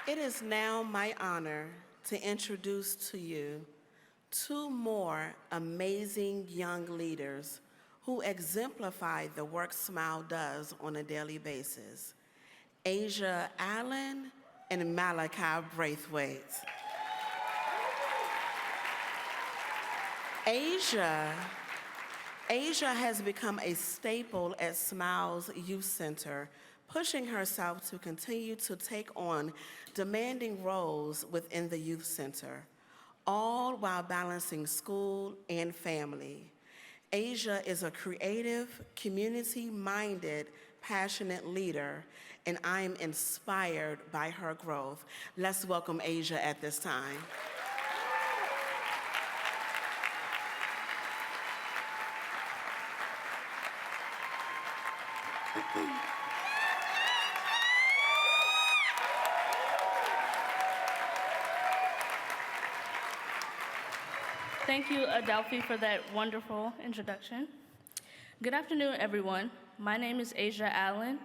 It is now my honor to introduce to you two more amazing young leaders who exemplify the work SMYAL does on a daily basis. Asya Allen and Malachi Braithwaite. Asya has become a staple at SMYAL's Youth Center, pushing herself to continue to take on demanding roles within the Youth Center, all while balancing school and family. Asya is a creative, community-minded, passionate leader, and I am inspired by her growth. Let's welcome Asya at this time. Thank you, Adelphi, for that wonderful introduction. Good afternoon, everyone. My name is Asya Allen.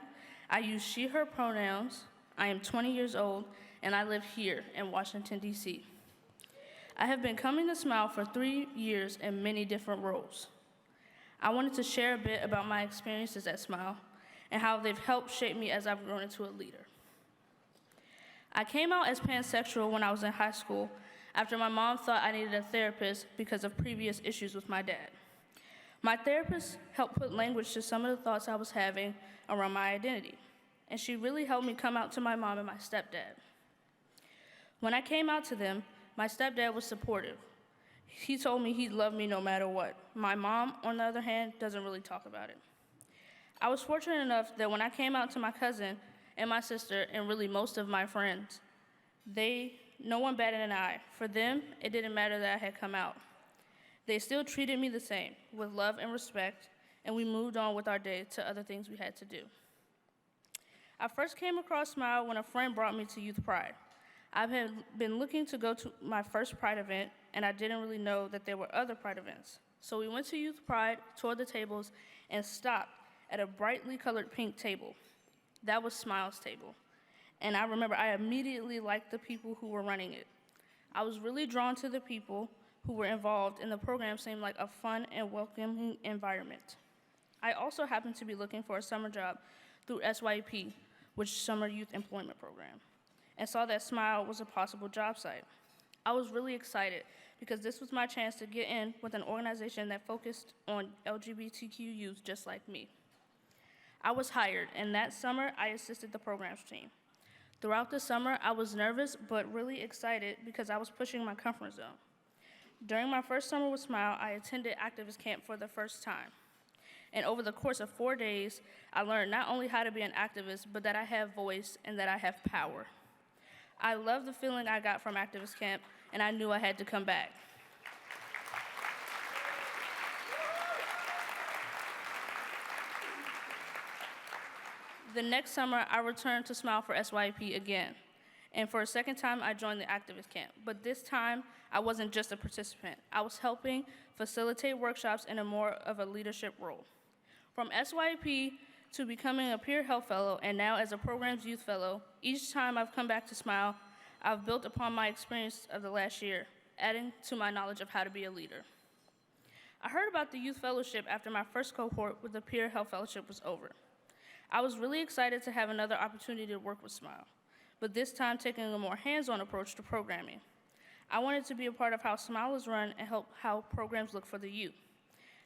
I use she, her pronouns. I am 20 years old, and I live here in Washington, D.C. I have been coming to SMYAL for 3 years in many different roles. I wanted to share a bit about my experiences at SMYAL and how they've helped shape me as I've grown into a leader. I came out as pansexual when I was in high school after my mom thought I needed a therapist because of previous issues with my dad. My therapist helped put language to some of the thoughts I was having around my identity, and she really helped me come out to my mom and my stepdad. When I came out to them, my stepdad was supportive. He told me he'd love me no matter what. My mom, on the other hand, doesn't really talk about it. I was fortunate enough that when I came out to my cousin and my sister and really most of my friends, no one batted an eye. For them, it didn't matter that I had come out. They still treated me the same, with love and respect, and we moved on with our day to other things we had to do. I first came across SMYAL when a friend brought me to Youth Pride. I had been looking to go to my first Pride event, and I didn't really know that there were other Pride events. So we went to Youth Pride, toured the tables, and stopped at a brightly colored pink table. That was SMYAL's table. And I remember I immediately liked the people who were running it. I was really drawn to the people who were involved, and the program seemed like a fun and welcoming environment. I also happened to be looking for a summer job through SYP, which is Summer Youth Employment Program, and saw that SMYAL was a possible job site. I was really excited because this was my chance to get in with an organization that focused on LGBTQ youth just like me. I was hired, and that summer I assisted the programs team. Throughout the summer, I was nervous but really excited because I was pushing my comfort zone. During my first summer with SMYAL, I attended activist camp for the first time. And over the course of 4 days, I learned not only how to be an activist, but that I have voice and that I have power. I love the feeling I got from activist camp, and I knew I had to come back. The next summer, I returned to SMYAL for SYP again. And for a second time, I joined the activist camp. But this time, I wasn't just a participant. I was helping facilitate workshops in a more of a leadership role. From SYP to becoming a peer health fellow, and now as a program's youth fellow, each time I've come back to SMYAL, I've built upon my experience of the last year, adding to my knowledge of how to be a leader. I heard about the youth fellowship after my first cohort with the peer health fellowship was over. I was really excited to have another opportunity to work with SMYAL, but this time taking a more hands-on approach to programming. I wanted to be a part of how SMYAL is run and help how programs look for the youth.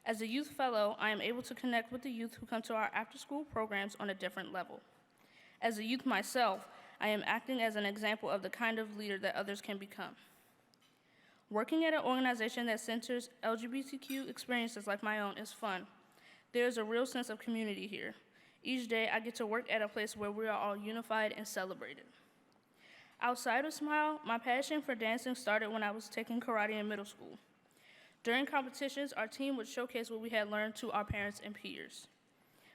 As a youth fellow, I am able to connect with the youth who come to our after-school programs on a different level. As a youth myself, I am acting as an example of the kind of leader that others can become. Working at an organization that centers LGBTQ experiences like my own is fun. There is a real sense of community here. Each day, I get to work at a place where we are all unified and celebrated. Outside of SMYAL, my passion for dancing started when I was taking karate in middle school. During competitions, our team would showcase what we had learned to our parents and peers.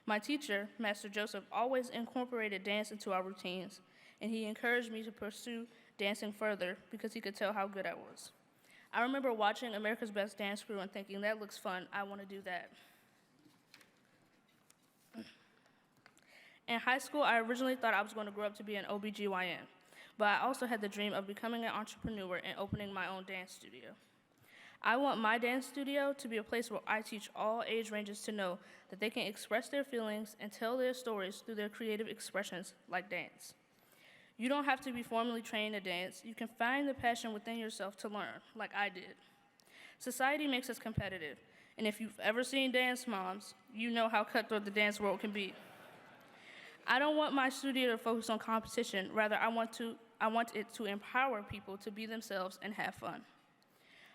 My teacher, Master Joseph, always incorporated dance into our routines, and he encouraged me to pursue dancing further because he could tell how good I was. I remember watching America's Best Dance Crew and thinking, that looks fun, I want to do that. In high school, I originally thought I was going to grow up to be an OBGYN, but I also had the dream of becoming an entrepreneur and opening my own dance studio. I want my dance studio to be a place where I teach all age ranges to know that they can express their feelings and tell their stories through their creative expressions like dance. You don't have to be formally trained to dance. You can find the passion within yourself to learn, like I did. Society makes us competitive, and if you've ever seen Dance Moms, you know how cutthroat the dance world can be. I don't want my studio to focus on competition. Rather, I want it to empower people to be themselves and have fun.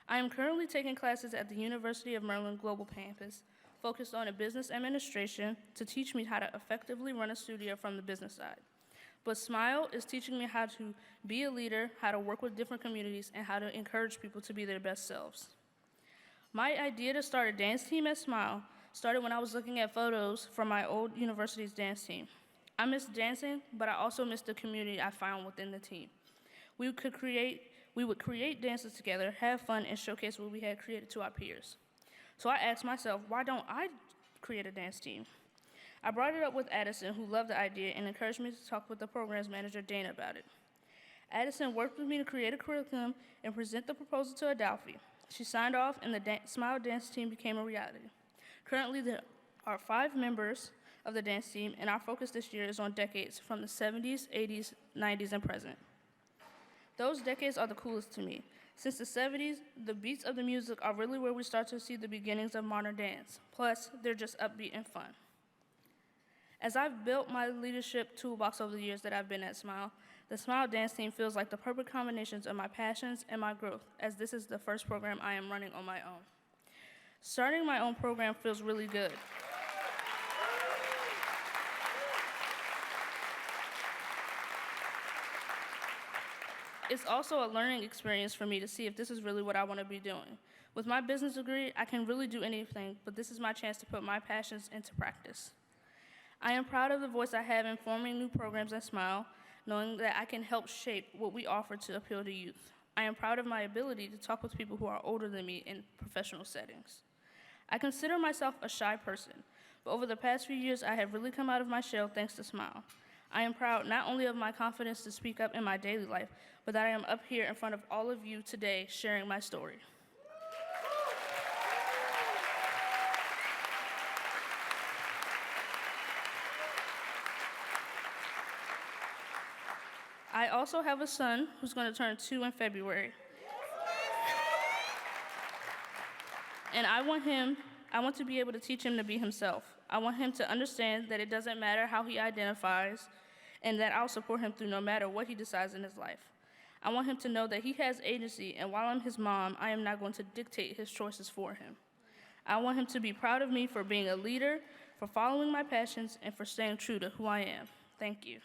I am currently taking classes at the University of Maryland Global Campus, focused on a business administration to teach me how to effectively run a studio from the business side. But SMYAL is teaching me how to be a leader, how to work with different communities, and how to encourage people to be their best selves. My idea to start a dance team at SMYAL started when I was looking at photos from my old university's dance team. I miss dancing, but I also miss the community I found within the team. We would create dances together, have fun, and showcase what we had created to our peers. So I asked myself, why don't I create a dance team? I brought it up with Addison, who loved the idea and encouraged me to talk with the program's manager, Dana, about it. Addison worked with me to create a curriculum and present the proposal to Adelphi. She signed off, and the SMYAL dance team became a reality. Currently, there are 5 members of the dance team, and our focus this year is on decades from the 70s, 80s, 90s, and present. Those decades are the coolest to me. Since the 70s, the beats of the music are really where we start to see the beginnings of modern dance. Plus, they're just upbeat and fun. As I've built my leadership toolbox over the years that I've been at SMYAL, the SMYAL dance team feels like the perfect combinations of my passions and my growth, as this is the first program I am running on my own. Starting my own program feels really good. It's also a learning experience for me to see if this is really what I want to be doing. With my business degree, I can really do anything, but this is my chance to put my passions into practice. I am proud of the voice I have in forming new programs at SMYAL, knowing that I can help shape what we offer to appeal to youth. I am proud of my ability to talk with people who are older than me in professional settings. I consider myself a shy person, but over the past few years, I have really come out of my shell thanks to SMYAL. I am proud not only of my confidence to speak up in my daily life, but that I am up here in front of all of you today sharing my story. I also have a son who's going to turn 2 in February. And I want to be able to teach him to be himself. I want him to understand that it doesn't matter how he identifies, and that I'll support him through no matter what he decides in his life. I want him to know that he has agency, and while I'm his mom, I am not going to dictate his choices for him. I want him to be proud of me for being a leader, for following my passions, and for staying true to who I am. Thank you.